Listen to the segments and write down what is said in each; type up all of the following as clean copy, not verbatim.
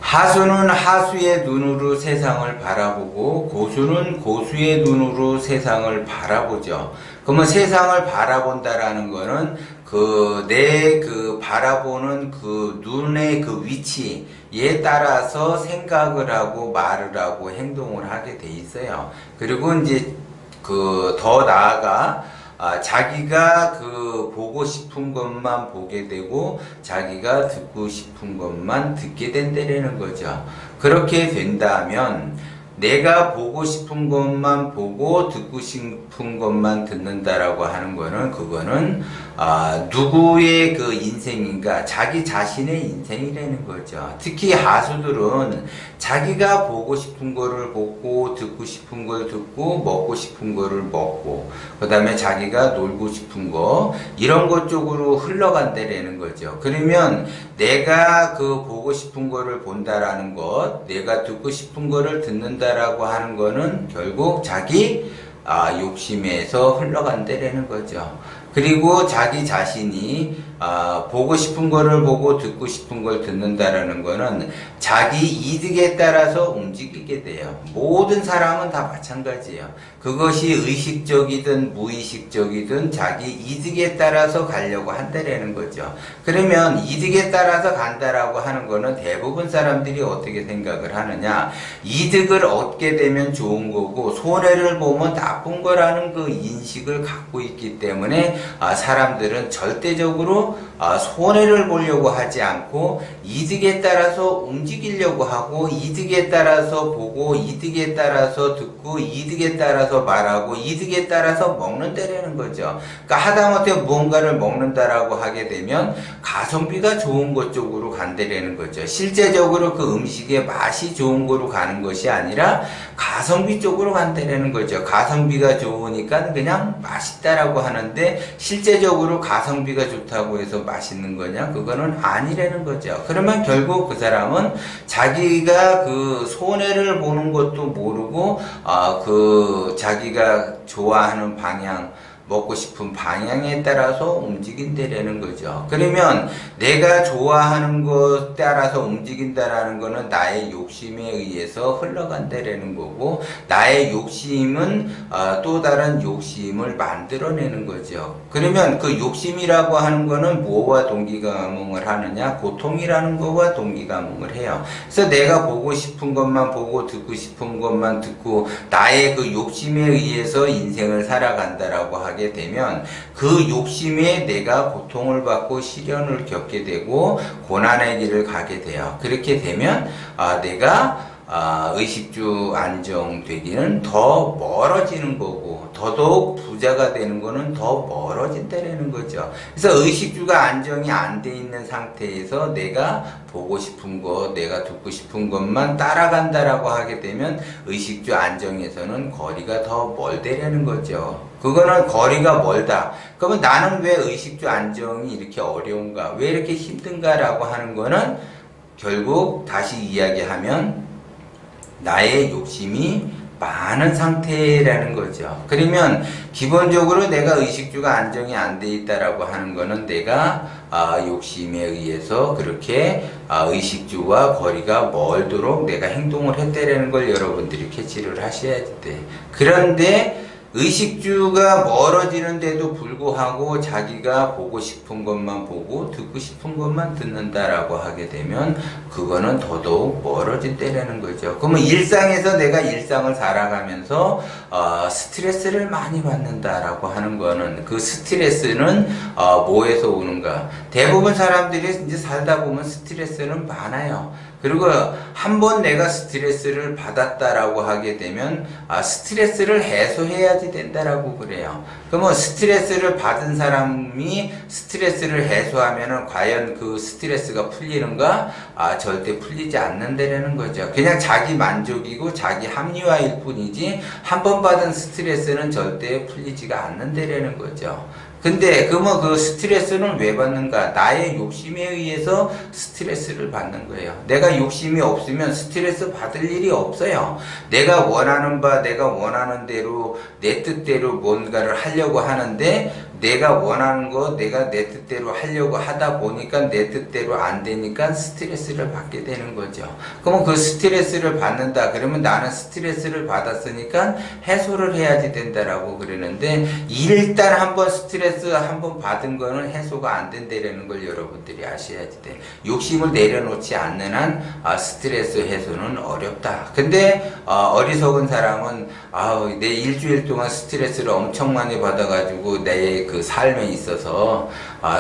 하수는 하수의 눈으로 세상을 바라보고 고수는 고수의 눈으로 세상을 바라보죠. 그러면 세상을 바라본다라는 거는 내 바라보는 그 눈의 그 위치에 따라서 생각을 하고 말을 하고 행동을 하게 돼 있어요. 그리고 이제 더 나아가 자기가 보고 싶은 것만 보게 되고 자기가 듣고 싶은 것만 듣게 된다는 거죠. 그렇게 된다면 내가 보고 싶은 것만 보고 듣고 싶은 것만 듣는다라고 하는 거는 그거는 누구의 그 인생인가? 자기 자신의 인생이라는 거죠. 특히 하수들은 자기가 보고 싶은 거를 보고 듣고 싶은 걸 듣고 먹고 싶은 거를 먹고 그 다음에 자기가 놀고 싶은 거 이런 것 쪽으로 흘러간다라는 거죠. 그러면 내가 보고 싶은 거를 본다라는 것, 내가 듣고 싶은 거를 듣는다라고 하는 거는 결국 자기 욕심에서 흘러간다라는 거죠. 그리고 자기 자신이 보고 싶은 거를 보고 듣고 싶은 걸 듣는다라는 거는 자기 이득에 따라서 움직이게 돼요. 모든 사람은 다 마찬가지예요. 그것이 의식적이든 무의식적이든 자기 이득에 따라서 가려고 한다라는 거죠. 그러면 이득에 따라서 간다라고 하는 거는 대부분 사람들이 어떻게 생각을 하느냐, 이득을 얻게 되면 좋은 거고 손해를 보면 나쁜 거라는 그 인식을 갖고 있기 때문에 사람들은 절대적으로 손해를 보려고 하지 않고 이득에 따라서 움직이려고 하고 이득에 따라서 보고 이득에 따라서 듣고 이득에 따라서 말하고 이득에 따라서 먹는다라는 거죠. 그러니까 하다못해 무언가를 먹는다라고 하게 되면 가성비가 좋은 것 쪽으로 간다라는 거죠. 실제적으로 그 음식의 맛이 좋은 거로 가는 것이 아니라 가성비 쪽으로 간다라는 거죠. 가성비가 좋으니까 그냥 맛있다라고 하는데 실제적으로 가성비가 좋다고 해서 맛있는 거냐? 그거는 아니라는 거죠. 그러면 결국 그 사람은 자기가 손해를 보는 것도 모르고 자기가 좋아하는 방향, 먹고 싶은 방향에 따라서 움직인다라는 거죠. 그러면 내가 좋아하는 것 따라서 움직인다라는 거는 나의 욕심에 의해서 흘러간다라는 거고, 나의 욕심은 또 다른 욕심을 만들어내는 거죠. 그러면 그 욕심이라고 하는 거는 무엇과 동기감흥을 하느냐? 고통이라는 거와 동기감흥을 해요. 그래서 내가 보고 싶은 것만 보고 듣고 싶은 것만 듣고 나의 그 욕심에 의해서 인생을 살아간다라고 하게 되면 그 욕심에 내가 고통을 받고 시련을 겪게 되고 고난의 길을 가게 돼요. 그렇게 되면 내가 의식주 안정되기는 더 멀어지는 거고 더더욱 부자가 되는 거는 더 멀어진다는 거죠. 그래서 의식주가 안정이 안 돼 있는 상태에서 내가 보고 싶은 것, 내가 듣고 싶은 것만 따라간다라고 하게 되면 의식주 안정에서는 거리가 더 멀다라는 거죠. 그거는 거리가 멀다. 그러면 나는 왜 의식주 안정이 이렇게 어려운가? 왜 이렇게 힘든가라고 하는 거는 결국 다시 이야기하면 나의 욕심이 많은 상태라는 거죠. 그러면 기본적으로 내가 의식주가 안정이 안 돼 있다라고 하는 거는 내가 욕심에 의해서 그렇게 의식주와 거리가 멀도록 내가 행동을 했다라는 걸 여러분들이 캐치를 하셔야 돼. 그런데 의식주가 멀어지는데도 불구하고 자기가 보고 싶은 것만 보고 듣고 싶은 것만 듣는다라고 하게 되면 그거는 더더욱 멀어진다는 거죠. 그러면 일상에서 내가 일상을 살아가면서 스트레스를 많이 받는다라고 하는 거는 그 스트레스는 뭐에서 오는가? 대부분 사람들이 이제 살다 보면 스트레스는 많아요. 그리고 한번 내가 스트레스를 받았다라고 하게 되면 스트레스를 해소해야지 된다라고 그래요. 그러면 스트레스를 받은 사람이 스트레스를 해소하면은 과연 그 스트레스가 풀리는가? 절대 풀리지 않는다는 거죠. 그냥 자기 만족이고 자기 합리화일 뿐이지 한 번 받은 스트레스는 절대 풀리지가 않는다는 거죠. 근데 그러면 그 스트레스는 왜 받는가? 나의 욕심에 의해서 스트레스를 받는 거예요. 내가 욕심이 없으면 스트레스 받을 일이 없어요. 내가 원하는 바, 내가 원하는 대로 내 뜻대로 뭔가를 하려고 하는데 내가 원하는 거 내가 내 뜻대로 하려고 하다 보니까 내 뜻대로 안 되니까 스트레스를 받게 되는 거죠. 그러면 그 스트레스를 받는다 그러면 나는 스트레스를 받았으니까 해소를 해야지 된다라고 그러는데, 일단 한번 스트레스 한번 받은 거는 해소가 안 된다라는 걸 여러분들이 아셔야지 돼. 욕심을 내려놓지 않는 한 스트레스 해소는 어렵다. 근데 어리석은 사람은 내 일주일 동안 스트레스를 엄청 많이 받아가지고 내 그 삶에 있어서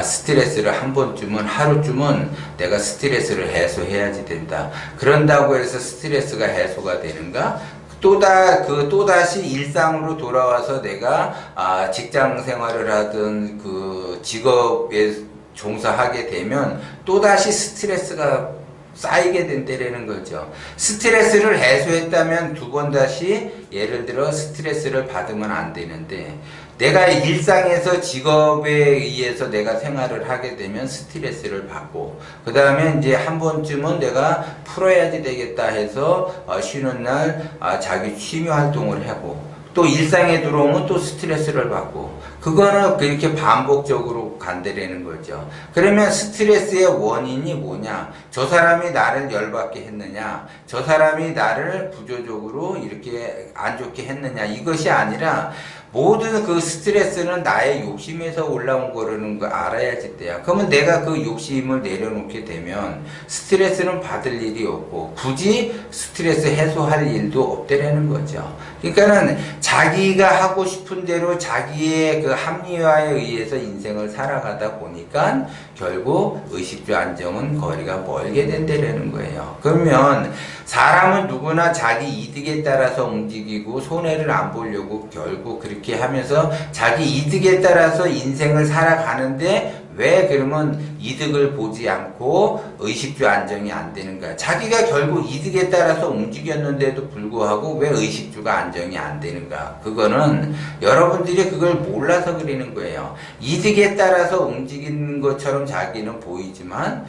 스트레스를 한 번쯤은 하루쯤은 내가 스트레스를 해소해야지 된다. 그런다고 해서 스트레스가 해소가 되는가? 또다시 일상으로 돌아와서 내가 직장 생활을 하든 그 직업에 종사하게 되면 또다시 스트레스가 쌓이게 된다라는 거죠. 스트레스를 해소했다면 두 번 다시 예를 들어 스트레스를 받으면 안 되는데, 내가 일상에서 직업에 의해서 내가 생활을 하게 되면 스트레스를 받고, 그 다음에 이제 한 번쯤은 내가 풀어야지 되겠다 해서 쉬는 날 자기 취미 활동을 하고, 또 일상에 들어오면 또 스트레스를 받고, 그거는 그렇게 반복적으로 간다라는 거죠. 그러면 스트레스의 원인이 뭐냐? 저 사람이 나를 열받게 했느냐? 저 사람이 나를 구조적으로 이렇게 안 좋게 했느냐? 이것이 아니라 모든 그 스트레스는 나의 욕심에서 올라온 거라는 거 알아야지 돼요. 그러면 내가 그 욕심을 내려놓게 되면 스트레스는 받을 일이 없고 굳이 스트레스 해소할 일도 없다라는 거죠. 그러니까는 자기가 하고 싶은 대로 자기의 그 합리화에 의해서 인생을 살아가다 보니까 결국 의식주 안정은 거리가 멀게 된다라는 거예요. 그러면 사람은 누구나 자기 이득에 따라서 움직이고 손해를 안 보려고 결국 그렇게 하면서 자기 이득에 따라서 인생을 살아가는데, 왜 그러면 이득을 보지 않고 의식주 안정이 안 되는가? 자기가 결국 이득에 따라서 움직였는데도 불구하고 왜 의식주가 안정이 안 되는가? 그거는 여러분들이 그걸 몰라서 그러는 거예요. 이득에 따라서 움직이는 것처럼 자기는 보이지만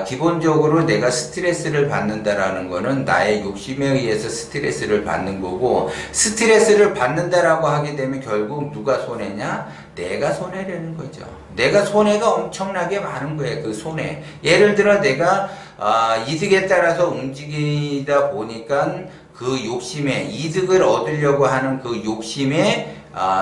기본적으로 내가 스트레스를 받는다라는 거는 나의 욕심에 의해서 스트레스를 받는 거고, 스트레스를 받는다라고 하게 되면 결국 누가 손해냐? 내가 손해라는 거죠. 내가 손해가 엄청나게 많은 거예요. 그 손해. 예를 들어 내가 이득에 따라서 움직이다 보니까 그 욕심에, 이득을 얻으려고 하는 그 욕심에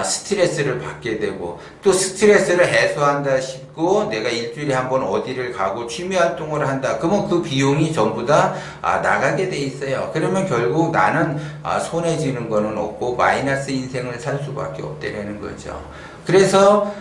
스트레스를 받게 되고, 또 스트레스를 해소한다 싶고 내가 일주일에 한 번 어디를 가고 취미 활동을 한다. 그러면 그 비용이 전부 다 나가게 돼 있어요. 그러면 결국 나는 손해지는 거는 없고 마이너스 인생을 살 수밖에 없다는 거죠. 그래서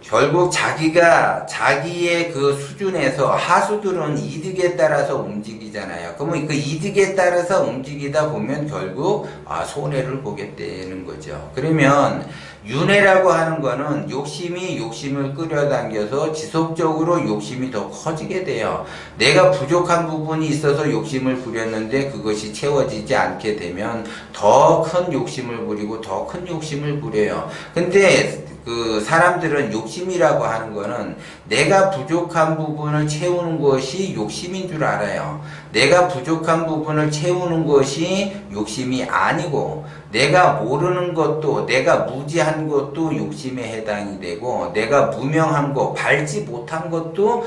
결국 자기가 자기의 그 수준에서, 하수들은 이득에 따라서 움직이잖아요. 그러면 그 이득에 따라서 움직이다 보면 결국 손해를 보게 되는 거죠. 그러면 윤회라고 하는 거는 욕심이 욕심을 끌어당겨서 지속적으로 욕심이 더 커지게 돼요. 내가 부족한 부분이 있어서 욕심을 부렸는데 그것이 채워지지 않게 되면 더 큰 욕심을 부리고 더 큰 욕심을 부려요. 근데 그 사람들은 욕심이라고 하는 거는 내가 부족한 부분을 채우는 것이 욕심인 줄 알아요. 내가 부족한 부분을 채우는 것이 욕심이 아니고, 내가 모르는 것도, 내가 무지한 것도 욕심에 해당이 되고, 내가 무명한 것, 밟지 못한 것도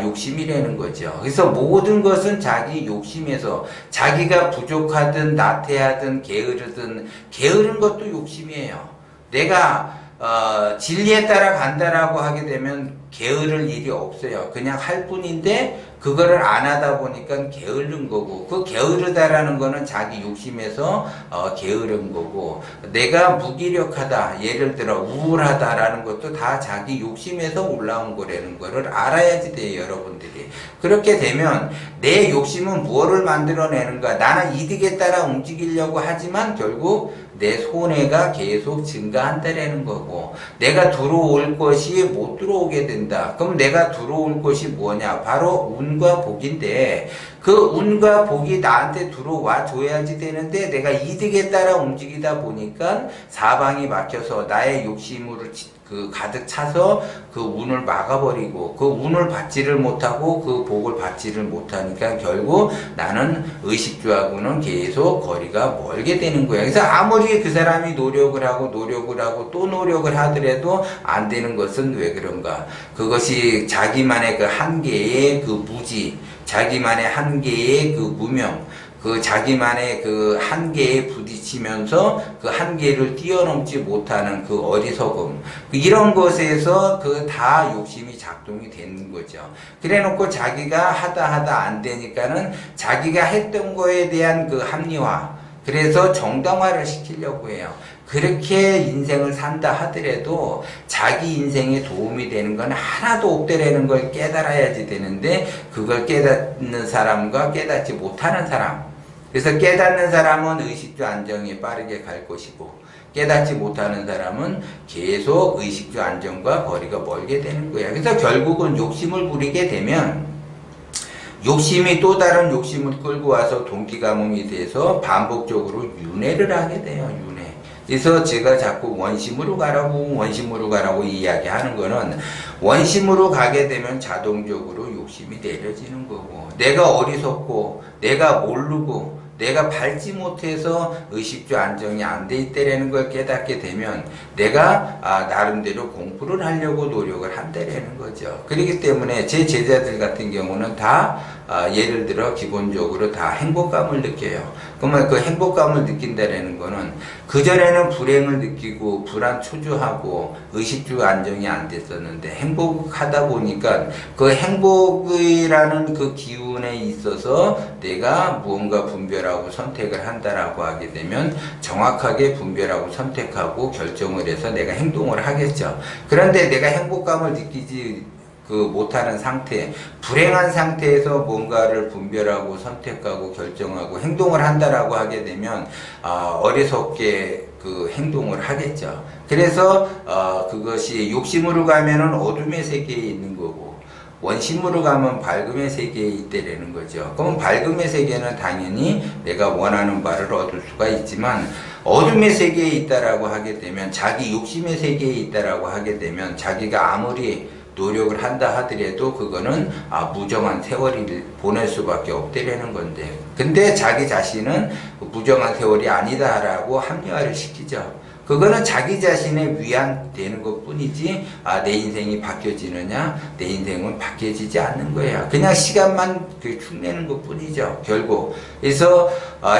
욕심이라는 거죠. 그래서 모든 것은 자기 욕심에서, 자기가 부족하든 나태하든 게으른 것도 욕심이에요. 내가 진리에 따라 간다라고 하게 되면 게으를 일이 없어요. 그냥 할 뿐인데 그거를 안 하다 보니까 게으른 거고, 그 게으르다라는 거는 자기 욕심에서 게으른 거고, 내가 무기력하다, 예를 들어 우울하다라는 것도 다 자기 욕심에서 올라온 거라는 거를 알아야지 돼요, 여러분들이. 그렇게 되면 내 욕심은 무엇을 만들어내는가? 나는 이득에 따라 움직이려고 하지만 결국 내 손해가 계속 증가한다라는 거고, 내가 들어올 것이 못 들어오게 된다. 그럼 내가 들어올 것이 뭐냐? 바로 운과 복인데, 그 운과 복이 나한테 들어와 줘야지 되는데 내가 이득에 따라 움직이다 보니까 사방이 막혀서 나의 욕심으로 그 가득 차서 그 운을 막아버리고 그 운을 받지를 못하고 그 복을 받지를 못하니까 결국 나는 의식주하고는 계속 거리가 멀게 되는 거야. 그래서 아무리 그 사람이 노력을 하고 또 노력을 하더라도 안 되는 것은 왜 그런가? 그것이 자기만의 그 한계의 그 무지, 자기만의 한계의 그 무명, 그 자기만의 그 한계에 부딪히면서 그 한계를 뛰어넘지 못하는 그 어리석음, 이런 것에서 그 다 욕심이 작동이 되는 거죠. 그래 놓고 자기가 하다 안 되니까는 자기가 했던 거에 대한 그 합리화, 그래서 정당화를 시키려고 해요. 그렇게 인생을 산다 하더라도 자기 인생에 도움이 되는 건 하나도 없더라는 걸 깨달아야지 되는데, 그걸 깨닫는 사람과 깨닫지 못하는 사람, 그래서 깨닫는 사람은 의식주 안정이 빠르게 갈 것이고 깨닫지 못하는 사람은 계속 의식주 안정과 거리가 멀게 되는 거야. 그래서 결국은 욕심을 부리게 되면 욕심이 또 다른 욕심을 끌고 와서 동기감흥이 돼서 반복적으로 윤회를 하게 돼요. 윤회. 그래서 제가 자꾸 원심으로 가라고 이야기하는 거는, 원심으로 가게 되면 자동적으로 욕심이 내려지는 거고, 내가 어리석고 내가 모르고 내가 밟지 못해서 의식주 안정이 안 돼 있다라는 걸 깨닫게 되면 내가 나름대로 공부를 하려고 노력을 한다라는 거죠. 그렇기 때문에 제 제자들 같은 경우는 다 예를 들어 기본적으로 다 행복감을 느껴요. 그러면 그 행복감을 느낀다라는 거는 그전에는 불행을 느끼고 불안초조하고 의식주 안정이 안 됐었는데, 행복하다 보니까 그 행복이라는 그 기운에 있어서 내가 무언가 분별하고 선택을 한다라고 하게 되면 정확하게 분별하고 선택하고 결정을 해서 내가 행동을 하겠죠. 그런데 내가 행복감을 느끼지 못하는 상태, 불행한 상태에서 뭔가를 분별하고 선택하고 결정하고 행동을 한다라고 하게 되면 어리석게 그 행동을 하겠죠. 그래서 그것이 욕심으로 가면은 어둠의 세계에 있는 거고, 원심으로 가면 밝음의 세계에 있다라는 거죠. 그럼 밝음의 세계는 당연히 내가 원하는 바를 얻을 수가 있지만, 어둠의 세계에 있다라고 하게 되면, 자기 욕심의 세계에 있다라고 하게 되면 자기가 아무리 노력을 한다 하더라도 그거는 무정한 세월이 보낼 수밖에 없다라는 건데, 근데 자기 자신은 무정한 세월이 아니다라고 합리화를 시키죠. 그거는 자기 자신의 위안되는 것 뿐이지 내 인생이 바뀌어지느냐, 내 인생은 바뀌어지지 않는 거예요. 그냥 시간만 축내는 것 뿐이죠, 결국. 그래서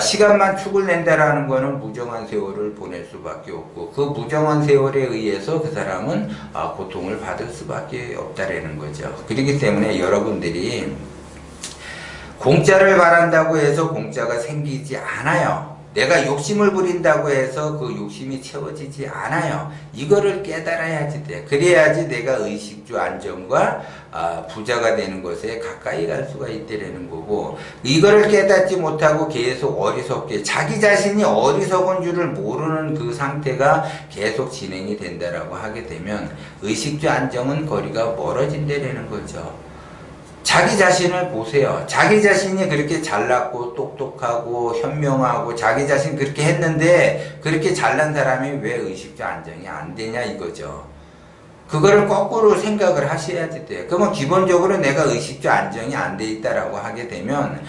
시간만 축을 낸다라는 거는 무정한 세월을 보낼 수밖에 없고, 그 무정한 세월에 의해서 그 사람은 고통을 받을 수밖에 없다라는 거죠. 그렇기 때문에 여러분들이 공짜를 바란다고 해서 공짜가 생기지 않아요. 내가 욕심을 부린다고 해서 그 욕심이 채워지지 않아요. 이거를 깨달아야지 돼. 그래야지 내가 의식주 안정과 부자가 되는 것에 가까이 갈 수가 있다라는 거고, 이거를 깨닫지 못하고 계속 어리석게, 자기 자신이 어리석은 줄을 모르는 그 상태가 계속 진행이 된다라고 하게 되면 의식주 안정은 거리가 멀어진다라는 거죠. 자기 자신을 보세요. 자기 자신이 그렇게 잘났고 똑똑하고 현명하고 자기 자신 그렇게 했는데 그렇게 잘난 사람이 왜 의식주 안정이 안 되냐 이거죠. 그거를 거꾸로 생각을 하셔야지 돼요. 그러면 기본적으로 내가 의식주 안정이 안 돼 있다라고 하게 되면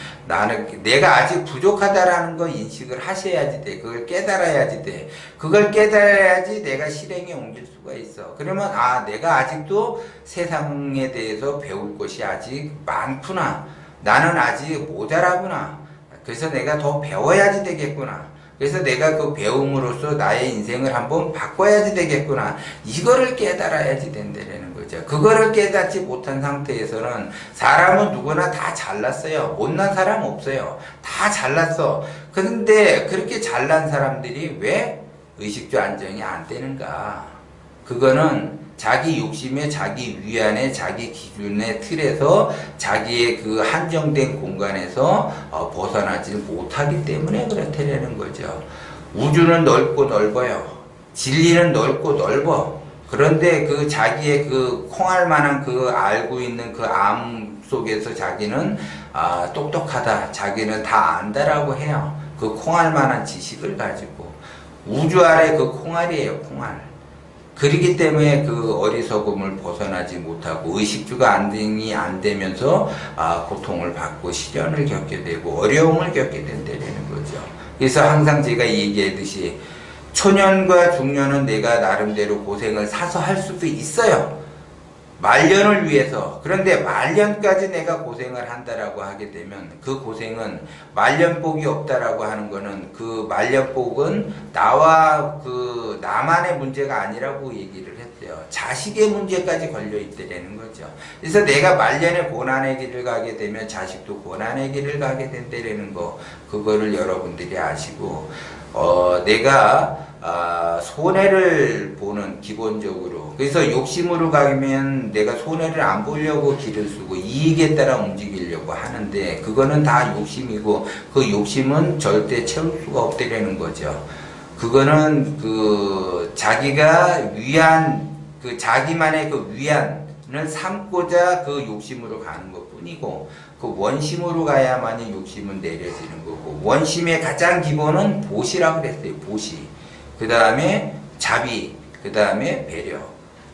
내가 아직 부족하다라는 거 인식을 하셔야지 돼. 그걸 깨달아야지 돼. 그걸 깨달아야지 내가 실행에 옮길 수가 있어. 그러면 내가 아직도 세상에 대해서 배울 것이 아직 많구나. 나는 아직 모자라구나. 그래서 내가 더 배워야지 되겠구나. 그래서 내가 그 배움으로써 나의 인생을 한번 바꿔야지 되겠구나. 이거를 깨달아야지 된다는 거죠. 그거를 깨닫지 못한 상태에서는 사람은 누구나 다 잘났어요. 못난 사람 없어요. 다 잘났어. 그런데 그렇게 잘난 사람들이 왜 의식주 안정이 안 되는가? 그거는 자기 욕심에, 자기 위안에, 자기 기준의 틀에서 자기의 그 한정된 공간에서 벗어나지 못하기 때문에 그렇다는 거죠. 우주는 넓고 넓어요. 진리는 넓고 넓어. 그런데 그 자기의 그 콩알만한 그 알고 있는 그 암 속에서 자기는 똑똑하다, 자기는 다 안다라고 해요. 그 콩알만한 지식을 가지고. 우주 아래 그 콩알이에요, 콩알. 그렇기 때문에 그 어리석음을 벗어나지 못하고 의식주가 안정이 안 되면서 고통을 받고 시련을 겪게 되고 어려움을 겪게 된다는 거죠. 그래서 항상 제가 얘기했듯이 초년과 중년은 내가 나름대로 고생을 사서 할 수도 있어요. 말년을 위해서. 그런데 말년까지 내가 고생을 한다라고 하게 되면 그 고생은 말년복이 없다라고 하는 거는 그 말년복은 나와 그 나만의 문제가 아니라고 얘기를 했어요. 자식의 문제까지 걸려 있다는 거죠. 그래서 내가 말년에 고난의 길을 가게 되면 자식도 고난의 길을 가게 된다는 거, 그거를 여러분들이 아시고 내가 손해를 보는 기본적으로. 그래서 욕심으로 가면 내가 손해를 안 보려고 길을 쓰고 이익에 따라 움직이려고 하는데 그거는 다 욕심이고 그 욕심은 절대 채울 수가 없다는 거죠. 그거는 그 자기가 자기만의 그 위안을 삼고자 그 욕심으로 가는 것 뿐이고 그 원심으로 가야만이 욕심은 내려지는 거고 원심의 가장 기본은 보시라고 그랬어요. 보시. 그 다음에 자비, 그 다음에 배려.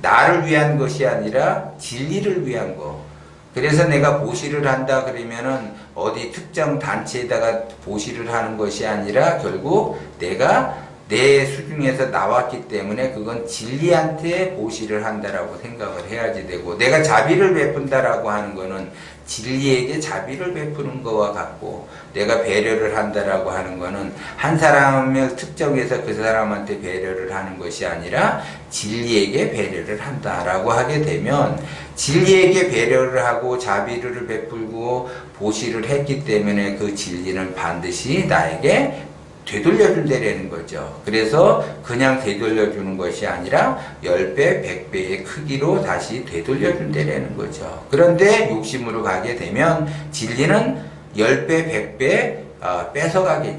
나를 위한 것이 아니라 진리를 위한 거. 그래서 내가 보시를 한다 그러면은 어디 특정 단체에다가 보시를 하는 것이 아니라 결국 내가 내 수중에서 나왔기 때문에 그건 진리한테 보시를 한다라고 생각을 해야지 되고 내가 자비를 베푼다라고 하는 거는 진리에게 자비를 베푸는 거와 같고 내가 배려를 한다라고 하는 거는 한 사람을 특정해서 그 사람한테 배려를 하는 것이 아니라 진리에게 배려를 한다라고 하게 되면 진리에게 배려를 하고 자비를 베풀고 보시를 했기 때문에 그 진리는 반드시 나에게 되돌려준다라는 거죠. 그래서 그냥 되돌려주는 것이 아니라 10배, 100배의 크기로 다시 되돌려준다라는 거죠. 그런데 욕심으로 가게 되면 진리는 10배, 100배 뺏어가게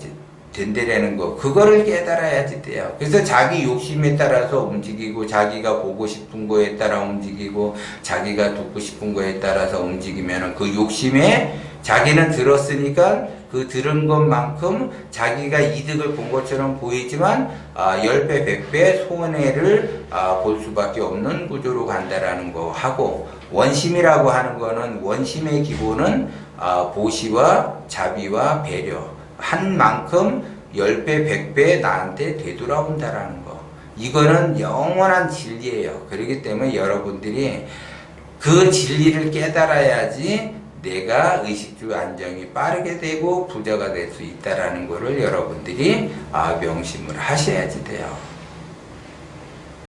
된다라는 거. 그거를 깨달아야지 돼요. 그래서 자기 욕심에 따라서 움직이고 자기가 보고 싶은 거에 따라 움직이고 자기가 듣고 싶은 거에 따라서 움직이면 그 욕심에 자기는 들었으니까 그 들은 것만큼 자기가 이득을 본 것처럼 보이지만 10배, 100배 손해를 볼 수밖에 없는 구조로 간다라는 거 하고 원심이라고 하는 거는 원심의 기본은 보시와 자비와 배려 한 만큼 10배, 100배 나한테 되돌아온다라는 거. 이거는 영원한 진리예요. 그렇기 때문에 여러분들이 그 진리를 깨달아야지 내가 의식주 안정이 빠르게 되고 부자가 될 수 있다라는 것을 여러분들이 명심을 하셔야지 돼요.